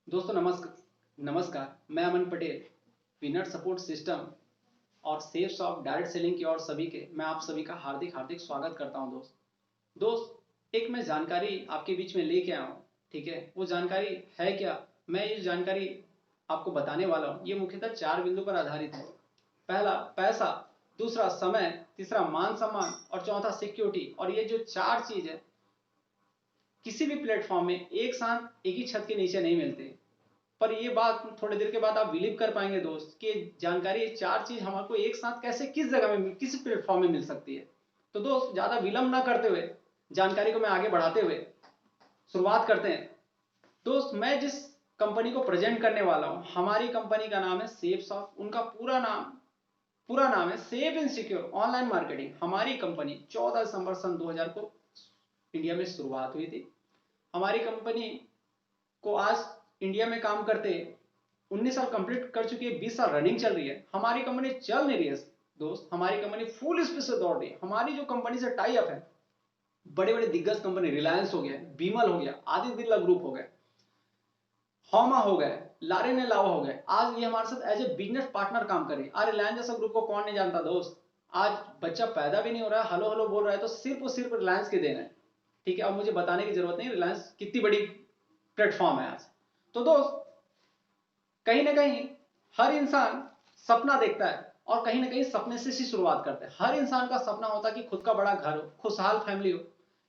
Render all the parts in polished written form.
दोस्तों नमस्कार नमस्कार। मैं अमन पटेल, विनर सपोर्ट सिस्टम और सेफ्स ऑफ डायरेक्ट सेलिंग की ओर सभी के मैं आप सभी का हार्दिक हार्दिक स्वागत करता हूं। दोस्त एक मैं जानकारी आपके बीच में लेके आया हूं। ठीक है, वो जानकारी है क्या? मैं ये जानकारी आपको बताने वाला हूं। ये मुख्यतः 4 बिंदु पर आधारित है। पहला पैसा, दूसरा समय, तीसरा मान सम्मान और चौथा सिक्योरिटी। और ये जो 4 चीज है किसी भी प्लेटफॉर्म में एक साथ एक ही छत के नीचे नहीं मिलते। पर ये बात थोड़ी देर के बाद आप बिलीव कर पाएंगे दोस्त कि जानकारी, ये 4 चीज हमारे एक साथ कैसे किस जगह में किस प्लेटफॉर्म में मिल सकती है। तो दोस्त ज्यादा विलंब ना करते हुए जानकारी को मैं आगे बढ़ाते हुए शुरुआत करते हैं। दोस्त मैं जिस कंपनी को प्रेजेंट करने वाला हूं, हमारी कंपनी का नाम है सेफसॉफ्ट। उनका पूरा नाम है safe and secure online marketing. हमारी कंपनी 14 दिसंबर सन 2000 को इंडिया में शुरुआत हुई थी। हमारी कंपनी को आज इंडिया में काम करते 19 साल कंप्लीट कर चुकी है, 20 साल रनिंग चल रही है। हमारी कंपनी चल नहीं रही है दोस्त, हमारी कंपनी फुल स्पीड से दौड़ रही है। हमारी जो कंपनी से टाई अप है बड़े बड़े दिग्गज कंपनी, रिलायंस हो गया, बीमल हो गया, आदित्य बिरला ग्रुप हो गए, हॉमा हो गए, लारे लावा हो गए। आज ये हमारे साथ एज ए बिजनेस पार्टनर काम कर रही है। आज रिलायंस जैसा ग्रुप को कौन नहीं जानता दोस्त। आज बच्चा पैदा भी नहीं हो रहा है, हलो हलो बोल रहा है, तो सिर्फ और सिर्फ रिलायंस के देना है। ठीक है, अब मुझे बताने की जरूरत नहीं रिलायंस कितनी बड़ी प्लेटफॉर्म है आज। तो दोस्त कहीं ना कहीं हर इंसान सपना देखता है और कहीं ना कहीं सपने से ही शुरुआत करता है। हर इंसान का सपना होता है कि खुद का बड़ा घर हो, खुशहाल फैमिली हो,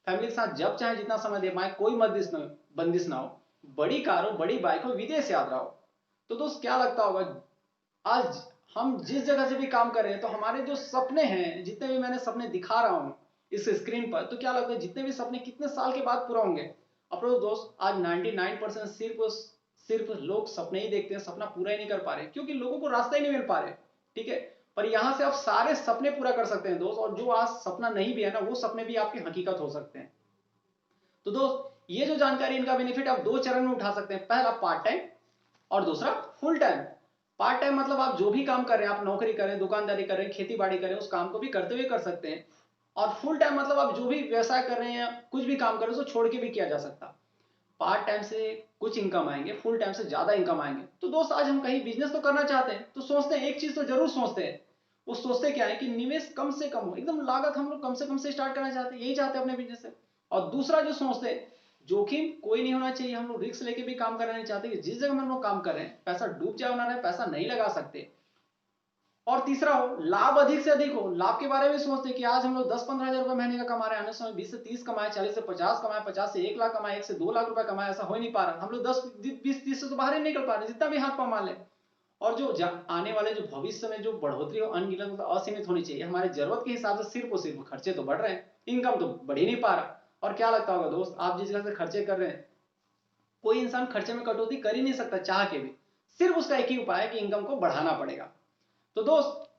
फैमिली के साथ जब चाहे जितना समय दे पाए, कोई बंदिश ना हो, बड़ी कार हो, बड़ी बाइक हो, विदेश यात्रा हो। तो दोस्त क्या लगता होगा, आज हम जिस जगह से भी काम कर रहे हैं तो हमारे जो सपने हैं, जितने भी मैंने सपने दिखा रहा हूं इस स्क्रीन पर, तो क्या लगता है जितने भी सपने कितने साल के बाद पूरा होंगे? अप्रोच दोस्त आज 99% सिर्फ लोग सपने ही देखते हैं, सपना पूरा ही नहीं कर पा रहे क्योंकि लोगों को रास्ता ही नहीं मिल पा रहे। ठीक है, पर यहां से आप सारे सपने पूरा कर सकते हैं दोस्त, और जो आज सपना नहीं भी है ना, वो सपने भी आपकी हकीकत हो सकते हैं। तो दोस्त ये जो जानकारी, इनका बेनिफिट आप 2 चरण में उठा सकते हैं। पहला पार्ट टाइम और दूसरा फुल टाइम। पार्ट टाइम मतलब आप जो भी काम कर रहे हैं, आप नौकरी करें, दुकानदारी करें, खेती बाड़ी करें, उस काम को भी करते हुए कर सकते हैं। और फुल टाइम मतलब आप जो भी व्यवसाय कर रहे हैं या कुछ भी काम कर रहे हैं उसको छोड़ के भी किया जा सकता। पार्ट टाइम से कुछ इनकम आएंगे, फुल टाइम से ज्यादा इनकम आएंगे। तो दोस्त आज हम कहीं बिजनेस तो करना चाहते हैं तो सोचते हैं, एक चीज तो जरूर सोचते हैं, वो सोचते क्या है कि निवेश कम से कम हो, एकदम लागत हम लोग कम से कम से स्टार्ट करना चाहते हैं, यही चाहते हैं अपने बिजनेस से। और दूसरा जो सोचते हैं, जोखिम कोई नहीं होना चाहिए, हम लोग रिस्क लेके भी काम करना नहीं चाहते कि जिस जगह में हम लोग काम कर रहे हैं पैसा डूब जाए ना रहे, पैसा नहीं लगा सकते। और तीसरा हो लाभ अधिक से अधिक हो, लाभ के बारे में सोचते हैं कि आज हम लोग 10-15 हजार रुपए महीने का कमा रहे हैं, आने समय 20 से 30 कमाए, 40 से 50 कमाए, 50 से 1 लाख कमाए, 1 से 2 लाख रुपए कमाए, ऐसा हो ही नहीं पा रहा। हम लोग 10-20-30 से तो बाहर ही निकल पा रहे जितना भी हाथ पांव मार ले। और जो आने वाले जो भविष्य में जो बढ़ोतरी हो, अनगिनत मतलब असीमित होनी चाहिए। हमारे जरूरत के हिसाब से सिर्फ और सिर्फ खर्चे तो बढ़ रहे हैं, इनकम तो बढ़ ही नहीं पा रहा। और क्या लगता होगा दोस्त, आप जिस जगह से खर्चे कर रहे हैं, कोई इंसान खर्चे में कटौती कर ही नहीं सकता चाह के भी। सिर्फ उसका एक ही उपाय है कि इनकम को बढ़ाना पड़ेगा। तो दोस्त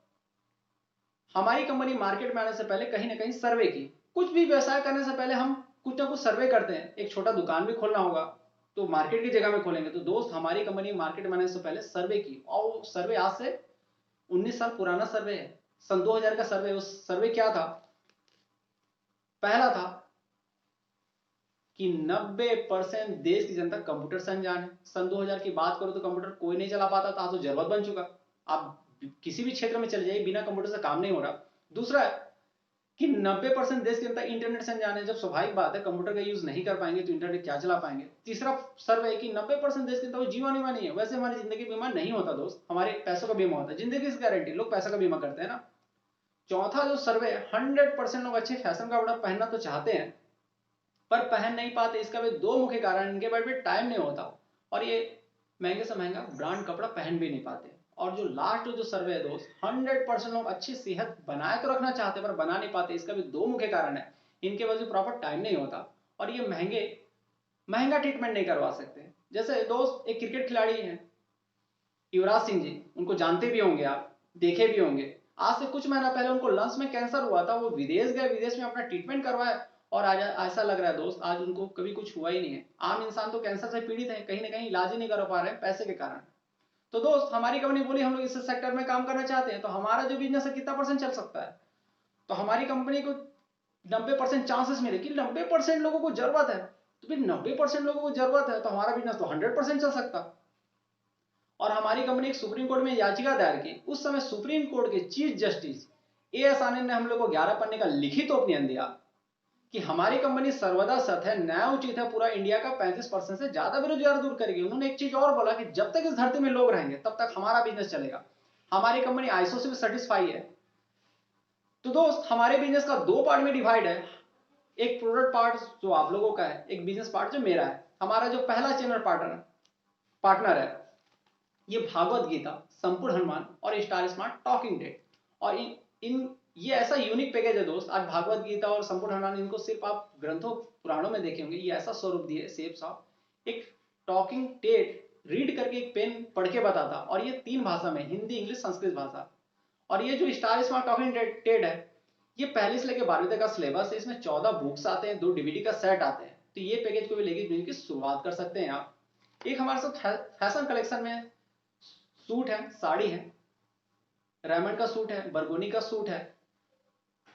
हमारी कंपनी मार्केट में आने से पहले कहीं ना कहीं सर्वे की, कुछ भी व्यवसाय करने से पहले हम कुछ ना कुछ सर्वे करते हैं। एक छोटा दुकान भी खोलना होगा तो मार्केट की जगह में खोलेंगे। तो दोस्त हमारी कंपनी मार्केट में आने से पहले सर्वे की, और सर्वे आज से 19 साल पुराना सर्वे है, सन 2000 का सर्वे। उस सर्वे क्या था? पहला था कि 90% देश की जनता कंप्यूटर से अनजान है। सन 2000 की बात करो तो कंप्यूटर कोई नहीं चला पाता था, तो जरूरत बन चुका। आप किसी भी क्षेत्र में चले जाइए, बिना कंप्यूटर से काम नहीं हो रहा। दूसरा है कि 90% देश की जनता इंटरनेट से अनजान है। जब स्वाभाविक बात है, कंप्यूटर का यूज नहीं कर पाएंगे तो इंटरनेट क्या चला पाएंगे। तीसरा सर्वे है कि 90% देश की जनता को जीवन बीमा नहीं है। वैसे हमारी जिंदगी बीमा नहीं होता दोस्त, हमारे पैसों का बीमा होता है। जिंदगी की गारंटी, लोग पैसा का बीमा करते हैं ना। चौथा जो सर्वे है, 100% लोग अच्छे फैशन का कपड़ा पहनना तो चाहते हैं पर पहन नहीं पाते। इसका भी 2 मुख्य कारण, इनके पास भी टाइम नहीं होता और ये महंगे से महंगा ब्रांड कपड़ा पहन भी नहीं पाते। और जो लास्ट जो सर्वे है दोस्त, 100% लोग अच्छी सेहत बनाए तो रखना चाहते पर बना नहीं पाते। इसका भी 2 मुख्य कारण है, इनके पास भी प्रॉपर टाइम नहीं होता और ये महंगा ट्रीटमेंट नहीं करवा सकते। जैसे दोस्त एक क्रिकेट खिलाड़ी है युवराज सिंह जी, उनको जानते भी होंगे आप, देखे भी होंगे। आज से कुछ महीना पहले उनको लंग्स में कैंसर हुआ था, वो विदेश गए, विदेश में अपना ट्रीटमेंट करवाया और आज ऐसा लग रहा है दोस्त आज उनको कभी कुछ हुआ ही नहीं है। आम इंसान तो कैंसर से पीड़ित है, कहीं ना कहीं इलाज ही नहीं कर पा रहे हैं पैसे के कारण। तो दोस्त हमारी कंपनी बोली हम लोग इस सेक्टर में काम करना चाहते हैं, तो हमारा जो बिजनेस है कितना परसेंट चल सकता है? तो हमारी कंपनी को 90% चांसेस मिले कि 90% लोगों को जरूरत है तो फिर 90% लोगों को जरूरत है, तो हमारा बिजनेस तो 100% चल सकता। और हमारी कंपनी एक सुप्रीम कोर्ट में याचिका दायर की। उस समय सुप्रीम कोर्ट के चीफ जस्टिस एएस आनंद ने हम लोग को 11 पन्ने का लिखित ओपिनियन दिया कि हमारी कंपनी सर्वदा सत्य है, न्याय उचित है, पूरा इंडिया का 35% से ज्यादा बेरोजगार दूर करेगी। उन्होंने एक चीज और बोला कि जब तक इस धरती में लोग रहेंगे तब तक हमारा बिजनेस चलेगा। हमारी कंपनी आईएसओ से भी सर्टिफाई है। तो दोस्त, हमारे बिजनेस का दो पार्ट में डिवाइड है। एक प्रोडक्ट पार्ट जो आप लोगों का है, एक बिजनेस पार्ट जो मेरा है। हमारा जो पहला चैनल पार्टनर है ये भागवत गीता, संपूर्ण हनुमान और स्टार स्मार्ट टॉकिंग डेट। और इन ये ऐसा यूनिक पैकेज है दोस्त। आज भागवत गीता और संपूर्ण हनुमान, इनको सिर्फ आप ग्रंथों पुराणों में देखे होंगे। ये ऐसा स्वरूप दिए सेफ साहब, एक टॉकिंग टेट रीड करके एक पेन पढ़ के बताता, और ये 3 भाषा में, हिंदी, इंग्लिश, संस्कृत भाषा। और ये जो स्टार स्मार्ट टॉकिंग टेट है, ये पहले से लेकर 12वीं तक का सिलेबस है। इसमें 14 बुक्स आते हैं, 2 डीवीडी का सेट आते हैं। तो ये पैकेज को भी लेके की शुरुआत कर सकते हैं आप। एक हमारे साथ फैशन कलेक्शन में सूट है, साड़ी है, रेमंड का सूट है, बरगोनी का सूट है।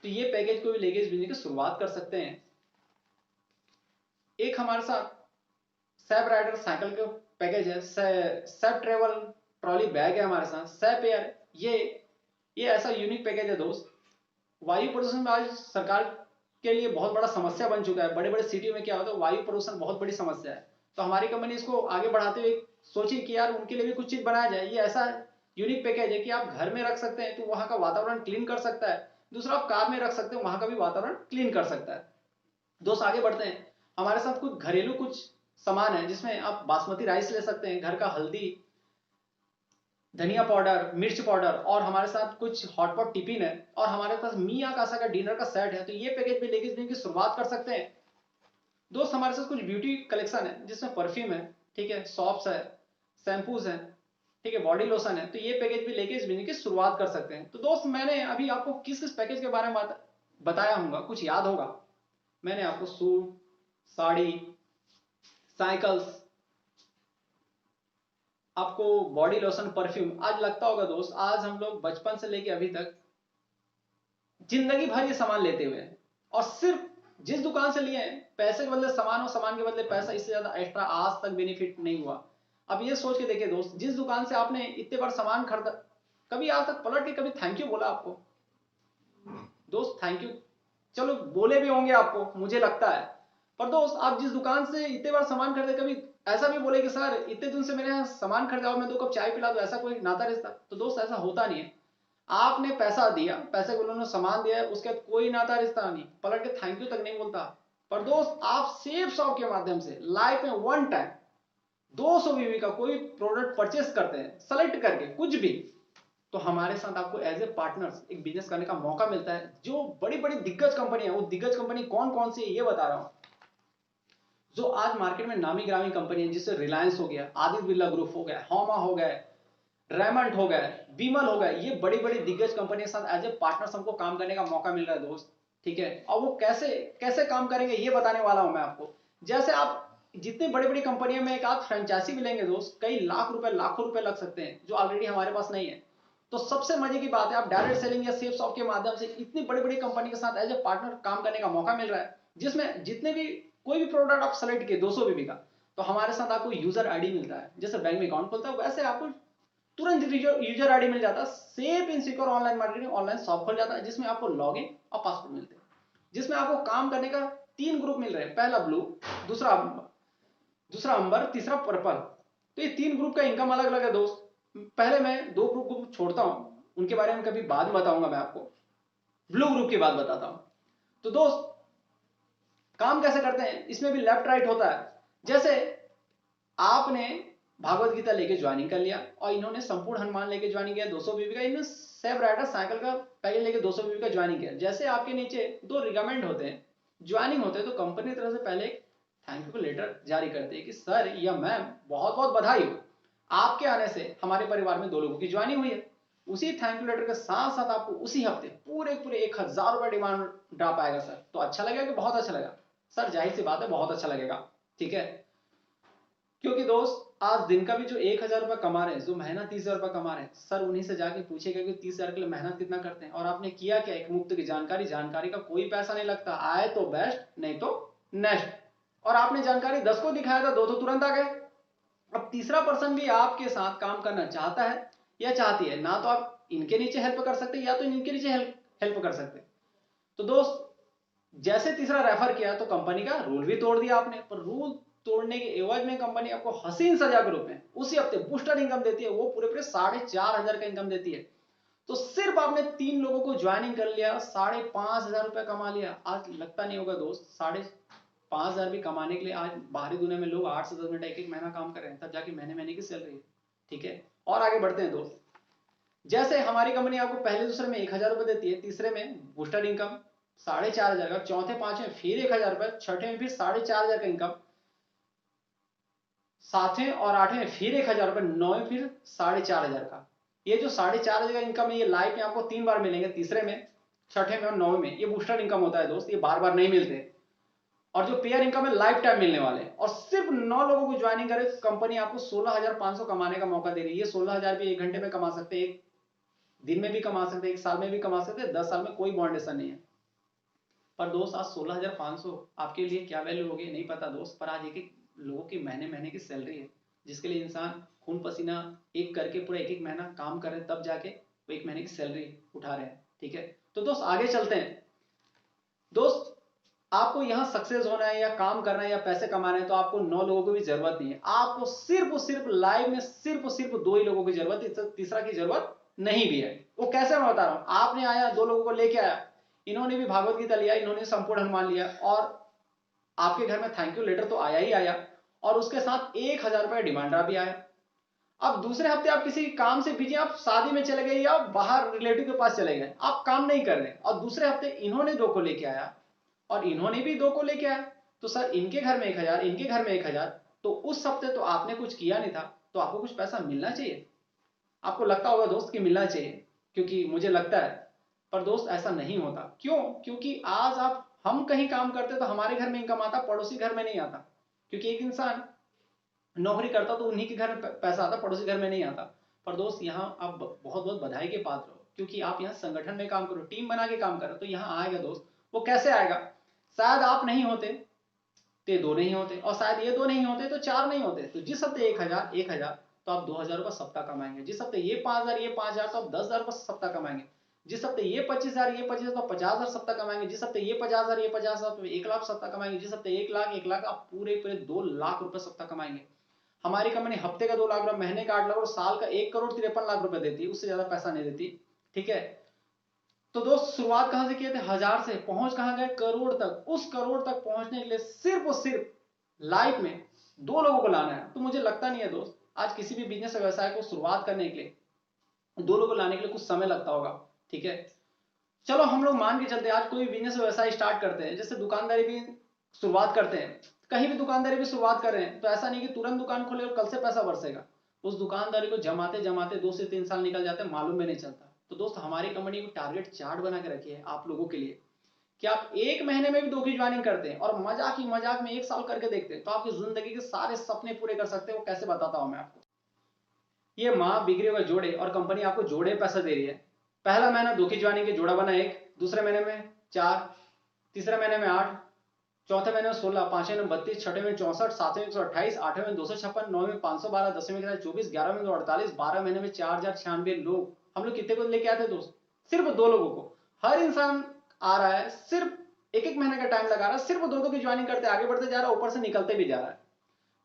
तो ये पैकेज को भी लेके इस बिजनेस की शुरुआत कर सकते हैं। एक हमारे साथ सैप राइडर साइकिल का पैकेज है, सैप ट्रेवल ट्रॉली बैग है हमारे साथ, सैप एयर। ये ऐसा यूनिक पैकेज है दोस्त। वायु प्रदूषण में आज सरकार के लिए बहुत बड़ा समस्या बन चुका है। बड़े बड़े सिटी में क्या होता है, वायु प्रदूषण बहुत बड़ी समस्या है। तो हमारी कंपनी इसको आगे बढ़ाते हुए सोची कि यार उनके लिए भी कुछ चीज बनाया जाए। ये ऐसा यूनिक पैकेज है कि आप घर में रख सकते हैं तो वहां का वातावरण क्लीन कर सकता है। दूसरा, आप कार में रख सकते हैं, वहां का भी वातावरण क्लीन कर सकता है। दोस्त, आगे बढ़ते हैं। हमारे साथ कुछ घरेलू कुछ सामान है, जिसमें आप बासमती राइस ले सकते हैं, घर का हल्दी, धनिया पाउडर, मिर्च पाउडर, और हमारे साथ कुछ हॉटपॉट टिफिन है, और हमारे पास मिया कासा का डिनर का सेट है। तो ये पैकेज भी लेके की शुरुआत कर सकते हैं। दोस्त, हमारे साथ कुछ ब्यूटी कलेक्शन है, जिसमें परफ्यूम है, ठीक है, सॉप्स है, शैम्पूज है, ठीक है, बॉडी लोशन है। तो ये पैकेज भी लेके इस बिजनेस की शुरुआत कर सकते हैं। तो दोस्त, मैंने अभी आपको किस किस पैकेज के बारे में बताया होगा, कुछ याद होगा। मैंने आपको सूट, साड़ी, साइकिल्स, आपको बॉडी लोशन, परफ्यूम। आज लगता होगा दोस्त, आज हम लोग बचपन से लेके अभी तक जिंदगी भर ये सामान लेते हुए हैं, और सिर्फ जिस दुकान से लिए हैं, पैसे के बदले सामान और सामान के बदले पैसा, इससे ज्यादा एक्स्ट्रा आज तक बेनिफिट नहीं हुआ। अब ये सोच के देखिए दोस्त, जिस दुकान से आपने इतने बार सामान खरीदा, कभी आज तक पलट के कभी थैंक यू बोला आपको? दोस्त, थैंक यू चलो बोले भी होंगे आपको, मुझे लगता है। पर दोस्त, आप जिस दुकान से इतने बार सामान खरीदे, कभी ऐसा भी बोले कि सर इतने दिन से मेरे यहाँ सामान खरीदा और मैं 2 कप चाय पिला दूं, ऐसा कोई नाता रिश्ता? तो दोस्त, ऐसा होता नहीं है। आपने पैसा दिया, पैसे को उन्होंने सामान दिया है, उसके बाद कोई नाता रिश्ता नहीं, पलट के थैंक यू तक नहीं बोलता। पर दोस्त, आप सेफ शॉप के माध्यम से लाइफ में वन टाइम 200 बीबी का कोई प्रोडक्ट परचेस करते हैं, सेलेक्ट करके कुछ भी, तो हमारे साथ आपको एज ए पार्टनर्स एक बिजनेस करने का मौका मिलता है। जो बड़ी बड़ी दिग्गज कंपनी है, वो दिग्गज कंपनी कौन कौन सी है ये बता रहा हूं। जो आज मार्केट में नामी ग्रामी कंपनी है, जिससे रिलायंस हो गया, आदित्य बिरला ग्रुप हो गया, होमा हो गया, रेमंड हो गए, विमल हो गए, ये बड़ी बड़ी दिग्गज कंपनी के साथ एज ए पार्टनर हमको काम करने का मौका मिल रहा है दोस्त, ठीक है। और वो कैसे कैसे काम करेंगे ये बताने वाला हूं मैं आपको। जैसे आप जितनी बड़ी बड़ी कंपनियों में एक आध फ्रेंचाइजी भी लेंगे दोस्त, कई लाख रुपए, लाखों रुपए लग सकते हैं, जो ऑलरेडी हमारे पास नहीं है। तो सबसे मजे की बात है, आप डायरेक्ट सेलिंग या सेफ शॉप के माध्यम से इतनी बड़ी बड़ी कंपनी के साथ एज ए पार्टनर काम करने का मौका मिल रहा है, जिसमें जितने भी कोई भी प्रोडक्ट आप सेलेक्ट किए 200 बीबी का, तो हमारे साथ आपको यूजर आईडी मिलता है। जैसे बैंक में अकाउंट खुलता है, वैसे आपको तुरंत यूजर आईडी मिल जाता है। Safe in secure online marketing online shop खुल जाता है, जिसमें आपको लॉगिन और पासवर्ड मिलते हैं, जिसमें आपको काम करने का 3 ग्रुप मिल रहे हैं। पहला ब्लू, दूसरा अंबर, तीसरा पर्पल। तो ये 3 ग्रुप का इनकम अलग अलग है दोस्त। पहले मैं 2 ग्रुप को छोड़ता हूं, उनके बारे में कभी बाद में बताऊंगा मैं आपको। ब्लू ग्रुप की बात बताता हूं। तो दोस्त, काम कैसे करते हैं, इसमें भी लेफ्ट राइट होता है। जैसे आपने भागवत गीता लेके ज्वाइनिंग कर लिया, और इन्होंने संपूर्ण हनुमान लेके ज्वाइनिंग किया 200 बीबी का, इन्होंने सेफ राइडर साइकिल का पैकेज लेके 200 बीबी का ज्वाइनिंग किया। जैसे आपके नीचे 2 रिकमेंड होते हैं, ज्वाइनिंग होते हैं, तो कंपनी की तरफ से पहले एक थैंक यू लेटर जारी करते हैं कि सर या मैम बहुत बहुत बधाई हो, आपके आने से हमारे परिवार में 2 लोगों की ज्वाइनिंग हुई है। उसी थैंक यू लेटर के साथ साथ आपको उसी हफ्ते पूरे 1000 रुपए डिमांड ड्राप आएगा सर। तो अच्छा लगेगा कि बहुत अच्छा लगा? सर जाहिर सी बात है, बहुत अच्छा लगेगा, ठीक है। क्योंकि दोस्त, आज दिन का भी जो 1000 रुपए कमा रहे हैं, जो महीना 30,000 रुपए कमा रहे हैं, सर उन्हीं से जाके पूछेगा कि 30,000 के लिए मेहनत कितना करते हैं, और आपने किया क्या। एक मुफ्त की जानकारी, जानकारी का कोई पैसा नहीं लगता, आए तो बेस्ट, नहीं तो नेक्स्ट। और आपने जानकारी 10 को दिखाया था, 2 तो तुरंत आ गए। अब तीसरा पर्सन भी आपके साथ काम करना चाहता है या चाहती है, ना तो आप इनके नीचे हेल्प कर सकते या तो इनके नीचे हेल्प कर सकते। तो दोस्त जैसे तीसरा रेफर किया तो कंपनी का रूल भी तोड़ दिया आपने, पर रूल तोड़ने के एवज में कंपनी आपको हसीन सजा के रूप में उसी हफ्ते बूस्टर इनकम देती है, वो पूरे पूरे 4,500 का इनकम देती है। तो सिर्फ आपने 3 लोगों को ज्वाइनिंग कर लिया, 5,500 रुपया कमा लिया। आज लगता नहीं होगा दोस्त 5,500 भी कमाने के लिए आज बाहरी दुनिया में लोग 8 से 10 घंटा एक महीना काम कर रहे हैं, तब जाके महीने महीने की सैलरी है। ठीक है, और आगे बढ़ते हैं दोस्त। जैसे हमारी कंपनी आपको पहले दूसरे में 1,000 रुपए देती है, तीसरे में बूस्टर इनकम 4,500 का, चौथे पांचवें फिर 1,000 रुपए, छठे में फिर 4,500 का इनकम, सातवें और आठवें में फिर 1,000 रुपए, नौवें फिर 4,500 का। ये जो 4,500 का इनकम है ये लाइफ में आपको 3 बार मिलेंगे, तीसरे में, छठे में और नौवें में। ये बूस्टर इनकम होता है दोस्त, ये बार बार नहीं मिलते। और जो पेयर इनकम है लाइफ टाइम मिलने वाले, और सिर्फ 9 लोगों को ज्वाइनिंग करे कंपनी आपको 16,500 कमाने का मौका दे रही है। ये 16,000 भी 1 घंटे में कमा सकते हैं, एक दिन में भी कमा सकते हैं, 1 साल में भी कमा सकते हैं, 10 साल में कोई बाउंडेशन नहीं है। पर दोस्त आज 16,500 आपके लिए क्या वैल्यू होगी नहीं पता दोस्त, पर आज एक एक लोगों की महीने महीने की सैलरी है, जिसके लिए इंसान खून पसीना एक करके पूरा एक एक महीना काम कर रहे हैं, तब जाके वो एक महीने की सैलरी उठा रहे हैं। ठीक है, तो दोस्त आगे चलते हैं। दोस्त आपको यहां सक्सेस होना है या काम करना है या पैसे कमाने हैं तो आपको 9 लोगों की भी जरूरत नहीं है। आपको सिर्फ और सिर्फ लाइफ में सिर्फ और सिर्फ 2 ही लोगों की जरूरत है, तीसरा की जरूरत नहीं भी है। वो कैसे मैं बता रहा हूं। आपने आया 2 लोगों को लेके आया, इन्होंने भी भागवत गीता लिया, इन्होंने संपूर्ण हनुमान लिया, और आपके घर में थैंक यू लेटर तो आया ही आया, और उसके साथ 1,000 रुपए डिमांड ड्राफ्ट भी आया। अब दूसरे हफ्ते आप किसी काम से बिजी, आप शादी में चले गए या बाहर रिलेटिव के पास चले गए, आप काम नहीं कर रहे, और दूसरे हफ्ते इन्होंने 2 को लेके आया और इन्होंने भी 2 को लेके आया, तो सर इनके घर में 1,000, इनके घर में 1,000, तो उस हफ्ते तो आपने कुछ किया नहीं था, तो आपको कुछ पैसा मिलना चाहिए। आपको लगता होगा दोस्त कि मिलना चाहिए, क्योंकि मुझे लगता है, पर दोस्त ऐसा नहीं होता। क्यों? क्योंकि आज हम कहीं काम करते तो हमारे घर में इनकम आता, पड़ोसी घर में नहीं आता। क्योंकि एक इंसान नौकरी करता तो उन्हीं के घर में पैसा आता, पड़ोसी घर में नहीं आता। पर दोस्त यहाँ आप बहुत बहुत बधाई के पात्र हो, क्योंकि आप यहाँ संगठन में काम करो, टीम बना के काम करो, तो यहाँ आएगा दोस्त। वो कैसे आएगा? शायद आप नहीं होते तो ये 2 नहीं होते, और शायद ये 2 नहीं होते तो 4 नहीं होते। तो जिस हफ्ते 1,000 तो आप 2,000 रुपये सप्ताह कमाएंगे। जिस हफ्ते ये 5,000 तो आप 10,000 रुपये सप्ताह कमाएंगे। जिस हफ्ते ये 25,000 तो आप 50,000 सप्ताह कमाएंगे। जिस हफ्ते ये 50,000 तो 1,00,000 सप्ताह कमाएंगे। जिस हफ्ते 1,00,000 आप पूरे पूरे 2,00,000 रुपए सप्ताह कमाएंगे। हमारी कंपनी हफ्ते का 2 लाख रुपए, महीने का 8 लाख और साल का 1,53,00,000 रुपए देती है, उससे ज्यादा पैसा नहीं देती। ठीक है, तो दोस्त शुरुआत कहां से किए थे? 1,000 से, पहुंच कहां गए? करोड़ तक। उस करोड़ तक पहुंचने के लिए सिर्फ और सिर्फ लाइफ में 2 लोगों को लाना है। तो मुझे लगता नहीं है दोस्त आज किसी भी बिजनेस व्यवसाय को शुरुआत करने के लिए 2 लोगों को लाने के लिए कुछ समय लगता होगा। ठीक है, चलो हम लोग मान के चलते आज कोई बिजनेस व्यवसाय स्टार्ट करते हैं, जैसे दुकानदारी भी शुरुआत करते हैं, कहीं भी दुकानदारी भी शुरुआत कर रहे हैं, तो ऐसा नहीं कि तुरंत दुकान खोले और कल से पैसा बरसेगा। उस दुकानदारी को जमाते जमाते 2 से 3 साल निकल जाते हैं, मालूम भी नहीं चलता। तो दोस्त हमारी कंपनी को टारगेट चार्ट बना के रखी है आप लोगों के लिए कि आप 1 महीने में भी 2 की ज्वाइनिंग करते हैं और मजाक ही मजाक में 1 साल करके देखते हैं, तो आपकी जिंदगी के सारे सपने पूरे कर सकते हैं। वो कैसे बताता हूं मैं आपको। ये माँ बिगड़े हुए जोड़े और कंपनी आपको जोड़े पैसा दे रही है। पहला महीना 2 की ज्वाइनिंग के जोड़ा बना 1, दूसरे महीने में 4, तीसरे महीने में 8, चौथे महीने में 16, पांचवें में 32, छठे में 64, सातवें में 128, आठवें में 256, नौवें में 512, 10वें में 24, 11वें में 248, 12 महीने में 4,096 लोग। हम लोग कितने को लेके आए थे दोस्त? सिर्फ 2 लोगों को। हर इंसान आ रहा है, सिर्फ एक एक महीने का टाइम लगा रहा है, सिर्फ 2 की ज्वाइनिंग करते आगे बढ़ते जा रहा है, ऊपर से निकलते भी जा रहा है।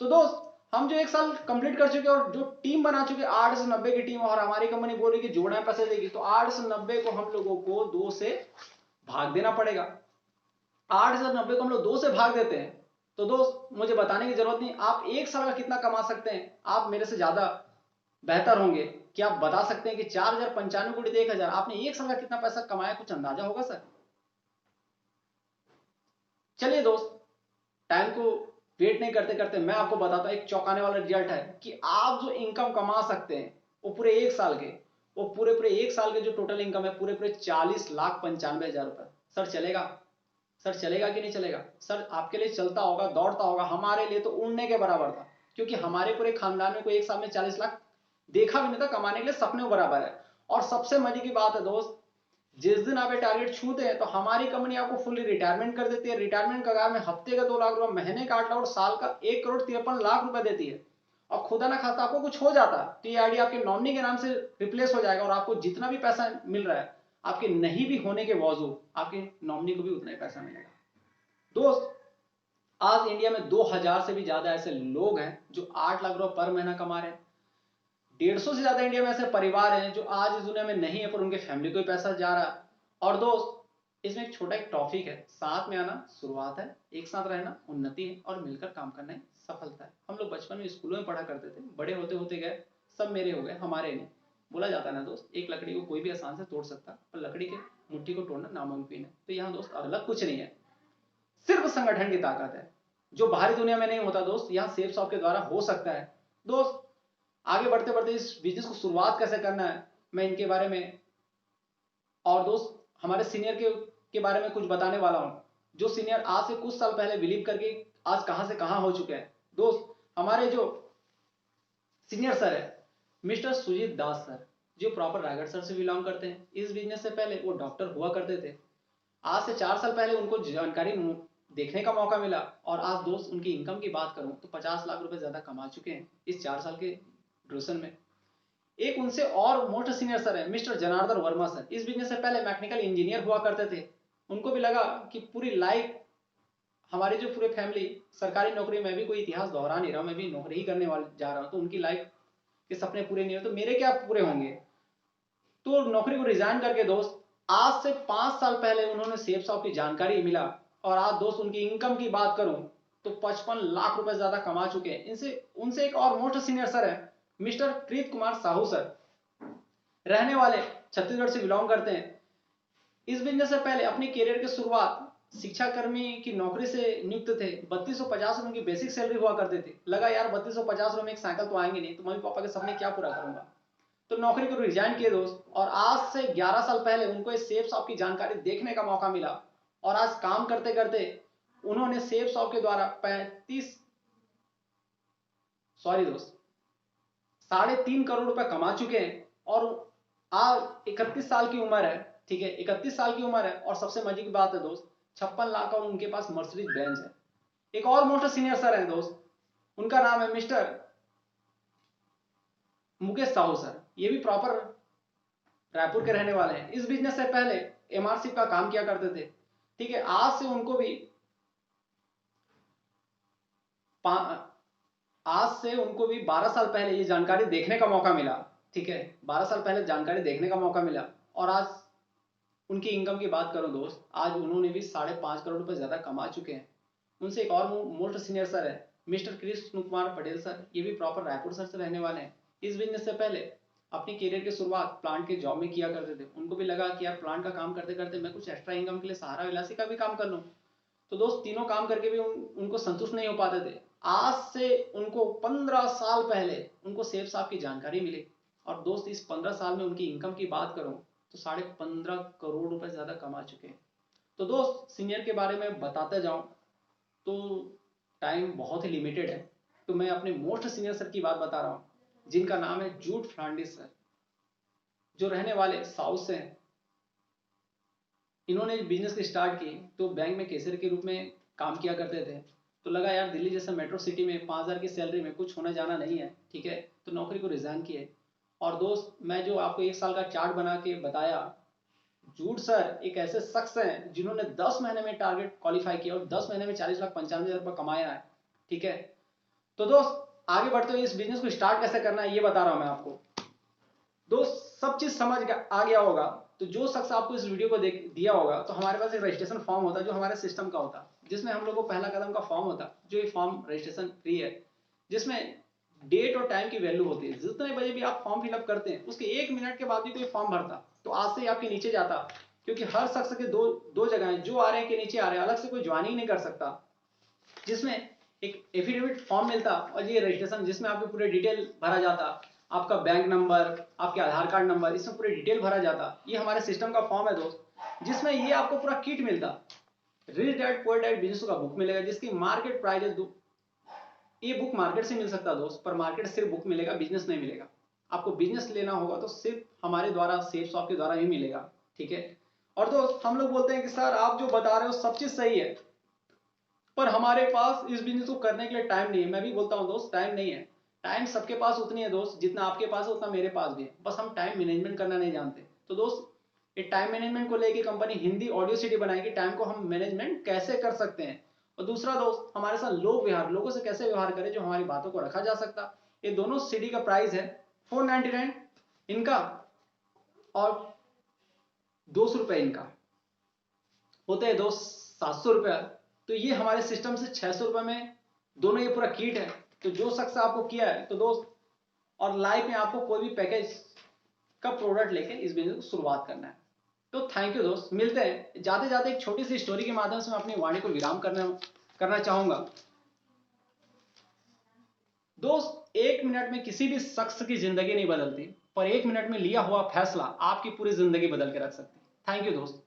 तो दोस्त हम जो 1 साल कंप्लीट कर चुके और जो टीम बना चुके 8 से 90 की टीम, और हमारी कंपनी बोल रही कि जोड़ना पैसे देगी, तो 8 से 90 को हम लोगों को 2 से भाग देना पड़ेगा। 8 से 90 को हम लोग 2 से भाग देते हैं, तो दोस्त मुझे बताने की जरूरत नहीं, आप 1 साल का कितना कमा सकते हैं। आप मेरे से ज्यादा बेहतर होंगे कि आप बता सकते हैं कि 4,095 गुणित 1,000, आपने 1 साल का कितना पैसा कमाया, कुछ अंदाजा होगा सर? चलिए दोस्त, टाइम को वेट नहीं करते करते मैं आपको बताता हूं, एक चौंकाने वाला रिजल्ट है कि आप जो इनकम कमा सकते हैं वो पूरे 1 साल के, वो पूरे पूरे 1 साल के जो टोटल इनकम है पूरे पूरे 40,95,000 रुपए। सर चलेगा? सर चलेगा कि नहीं चलेगा? सर आपके लिए चलता होगा, दौड़ता होगा, हमारे लिए तो उड़ने के बराबर था, क्योंकि हमारे पूरे खानदान में कोई 1 साल में 40 लाख देखा भी नहीं था, कमाने के लिए सपने बराबर है। और सबसे मजे की बात है दोस्त जिस दिन आप ये टारगेट छूते हैं तो हमारी कंपनी आपको फुल्ली रिटायरमेंट कर देती है। रिटायरमेंट कगार में हफ्ते का 2 लाख रुपए, महीने का 8 लाख और साल का 1,53,00,000 रुपए देती है। और खुदा ना खास्ता आपको कुछ हो जाता तो ये आईडी आपके नॉमिनी के नाम से रिप्लेस हो जाएगा और आपको जितना भी पैसा मिल रहा है आपके नहीं भी होने के बावजूद आपके नॉमिनी को भी उतना ही पैसा मिलेगा। दोस्त, आज इंडिया में 2000 से भी ज्यादा ऐसे लोग हैं जो 8 लाख रुपए पर महीना कमा रहे हैं। 150 से ज्यादा इंडिया में ऐसे परिवार हैं जो आज इस दुनिया में नहीं है पर उनके फैमिली को ही पैसा जा रहा है। और दोस्त, इसमें एक छोटा एक टॉपिक है, साथ में आना शुरुआत है, एक साथ रहना उन्नति है और मिलकर काम करना ही सफलता है। हम लोग बचपन में स्कूलों में पढ़ा करते थे, बड़े होते होते गए, सब मेरे हो गए हमारे नहीं। बोला जाता है ना दोस्त, एक लकड़ी को कोई भी आसान से तोड़ सकता पर लकड़ी के मुट्ठी को तोड़ना नामुमकिन है। तो यहाँ दोस्त अलग कुछ नहीं है, सिर्फ संगठन की ताकत है जो बाहरी दुनिया में नहीं होता दोस्त, यहाँ सेफ शॉप के द्वारा हो सकता है। दोस्त, आगे बढ़ते बढ़ते इस बिजनेस को शुरुआत कैसे करना है मैं इनके बारे में और दोस्त हमारे सीनियर के बारे में कुछ बताने वाला हूं, जो सीनियर आज से कुछ साल पहले बिलीव करके आज कहां से कहां हो चुके हैं। दोस्त, हमारे जो सीनियर सर है मिस्टर सुजीत दास सर, जो प्रॉपर रायगढ़ सर से बिलोंग करते हैं। इस बिजनेस से पहले वो डॉक्टर हुआ करते थे। आज से 4 साल पहले उनको जानकारी देखने का मौका मिला और आज दोस्त उनकी इनकम की बात करूं तो 50 लाख रुपए ज्यादा कमा चुके हैं इस 4 साल के ड्यूरेशन में। एक उनसे और मोस्ट सीनियर सर है मिस्टर जनार्दन वर्मा सर। इस बिजनेस से पहले मैकेनिकल इंजीनियर हुआ करते थे। उनको भी लगा कि पूरी लाइफ हमारी जो पूरे फैमिली सरकारी नौकरी में भी कोई इतिहास दोहरा नहीं रहा, मैं भी नौकरी ही करने वाले जा रहा हूं, तो उनकी लाइफ के सपने पूरे नहीं हुए तो मेरे क्या पूरे होंगे। तो नौकरी को रिजाइन करके दोस्त आज से 5 साल पहले उन्होंने सेफ शॉप की जानकारी मिला और आज दोस्त उनकी इनकम की बात करूं तो 55 लाख रुपए ज्यादा कमा चुके हैं। इनसे उनसे एक और मोस्ट सीनियर सर है मिस्टर प्रीत कुमार साहू सर, रहने वाले छत्तीसगढ़ से बिलोंग करते हैं। इस बिजनेस से पहले अपनी करियर की शुरुआत शिक्षा कर्मी की नौकरी से नियुक्त थे। 3250 रुपए उनकी बेसिक सैलरी हुआ करते थे। लगा यार 3250 रुपए में एक साइकिल तो आएंगे नहीं, तो मम्मी पापा के सपने क्या पूरा करूंगा, तो नौकरी को रिजाइन किए दोस्त। और आज से 11 साल पहले उनको इस सेफ शॉप की जानकारी देखने का मौका मिला और आज काम करते करते उन्होंने सेफ शॉप के द्वारा 3.5 करोड़ रुपए कमा चुके हैं। और आज 31 साल की उम्र है, ठीक है, 31 साल की उम्र है और सबसे मजे की बात है दोस्त 56 लाख का उनके पास मर्सिडीज बेंज है। एक और मोस्ट सीनियर सर है दोस्त, उनका नाम है मिस्टर मुकेश साहू सर। ये भी प्रॉपर रायपुर के रहने वाले हैं। इस बिजनेस से पहले एमआरसी का काम किया करते थे, ठीक है। आज से उनको भी 12 साल पहले ये जानकारी देखने का मौका मिला, ठीक है, 12 साल पहले जानकारी देखने का मौका मिला और आज उनकी इनकम की बात करूं दोस्त, आज उन्होंने भी 5.5 करोड़ रुपए ज्यादा कमा चुके हैं। उनसे एक और मोस्ट सीनियर सर है मिस्टर कृष्ण कुमार पटेल सर। ये भी प्रॉपर रायपुर सर से रहने वाले हैं। इस बिजनेस से पहले अपनी करियर की शुरुआत प्लांट के जॉब में किया करते थे। उनको भी लगा कि यार प्लांट का काम करते करते मैं कुछ एक्स्ट्रा इनकम के लिए सहारा विलासी का भी काम कर लूं, तो दोस्त तीनों काम करके भी उनको संतुष्ट नहीं हो पाते थे। आज से उनको 15 साल पहले उनको सेफ साहब की जानकारी मिली और दोस्त इस 15 साल में उनकी इनकम की बात करूं तो 15.5 करोड़ रुपए ज्यादा कमा चुके हैं। तो दोस्त सीनियर के बारे में बताते जाऊं तो टाइम बहुत ही लिमिटेड है, तो मैं अपने मोस्ट सीनियर सर की बात बता रहा हूं जिनका नाम है जूट फर्नांडिस सर, जो रहने वाले साउथ से हैं। इन्होंने बिजनेस की स्टार्ट की तो बैंक में कैशियर के रूप में काम किया करते थे। तो लगा यार दिल्ली जैसे मेट्रो सिटी में 5000 की सैलरी में कुछ होना जाना नहीं है, ठीक है, तो नौकरी को रिजाइन किए। और दोस्त मैं जो आपको 1 साल का चार्ट बना के बताया, जूट सर एक ऐसे शख्स हैं जिन्होंने 10 महीने में टारगेट क्वालिफाई किया और 10 महीने में 40,95,000 रुपये कमाया है, ठीक है। तो दोस्त आगे बढ़ते हुए इस बिजनेस को स्टार्ट कैसे करना है ये बता रहा हूं मैं आपको। दोस्त सब चीज समझ आ गया होगा, तो जो शख्स आपको इस वीडियो को देख दिया होगा तो हमारे पास एक रजिस्ट्रेशन फॉर्म होता है जो हमारे सिस्टम का होता है, जिसमें हम लोग को पहला कदम का फॉर्म होता है, जो ये फॉर्म रजिस्ट्रेशन फ्री है, जिसमें डेट और टाइम की वैल्यू होती है। जितने बजे भी आप फॉर्म फिलअप करते हैं उसके 1 मिनट के बाद भी कोई फॉर्म भरता तो आज से ही आपके नीचे जाता, क्योंकि हर शख्स के दो जगह है, जो आ रहे हैं के नीचे आ रहे हैं, अलग से कोई ज्वाइनिंग नहीं कर सकता। जिसमें एक एफिडेविट फॉर्म मिलता और ये रजिस्ट्रेशन जिसमें आपके पूरे डिटेल भरा जाता, आपका बैंक नंबर, आपके आधार कार्ड नंबर, इसमें पूरे डिटेल भरा जाता। ये हमारे सिस्टम का फॉर्म है दोस्त, जिसमें ये आपको पूरा किट मिलता। Rich dad poor dad business का बुक मिलेगा जिसकी मार्केट प्राइस है ये बुक मार्केट से मिल सकता है दोस्त, पर मार्केट से सिर्फ बुक मिलेगा, बिजनेस नहीं मिलेगा। आपको बिजनेस लेना होगा तो सिर्फ हमारे द्वारा सेफ शॉप के द्वारा ही मिलेगा, ठीक है। और दोस्त हम लोग बोलते हैं कि सर आप जो बता रहे हो सब चीज सही है, पर हमारे पास इस बिजनेस को करने के लिए टाइम नहीं है। मैं भी बोलता हूँ दोस्त टाइम नहीं है। टाइम सबके पास उतनी है दोस्त, जितना आपके पास है उतना मेरे पास भी है, बस हम टाइम मैनेजमेंट करना नहीं जानते। तो दोस्त ये टाइम मैनेजमेंट को लेके कंपनी हिंदी ऑडियो सीडी बनाएगी, टाइम को हम मैनेजमेंट कैसे कर सकते हैं। और दूसरा दोस्त हमारे साथ लोगों से कैसे व्यवहार करें जो हमारी बातों को रखा जा सकता। ये दोनों सीडी का प्राइस है 499 इनका और 200 रुपये इनका, होते हैं दोस्त 700 रुपया। तो ये हमारे सिस्टम से 600 रुपये में दोनों ये पूरा किट है। तो जो शख्स आपको किया है तो दोस्त, और लाइफ में आपको कोई भी पैकेज का प्रोडक्ट लेके इस बिजनेस को शुरुआत करना है। तो थैंक यू दोस्त, मिलते हैं। जाते जाते एक छोटी सी स्टोरी के माध्यम से मैं अपनी वाणी को विराम करना चाहूंगा। दोस्त 1 मिनट में किसी भी शख्स की जिंदगी नहीं बदलती, पर 1 मिनट में लिया हुआ फैसला आपकी पूरी जिंदगी बदल के रख सकती है। थैंक यू दोस्त।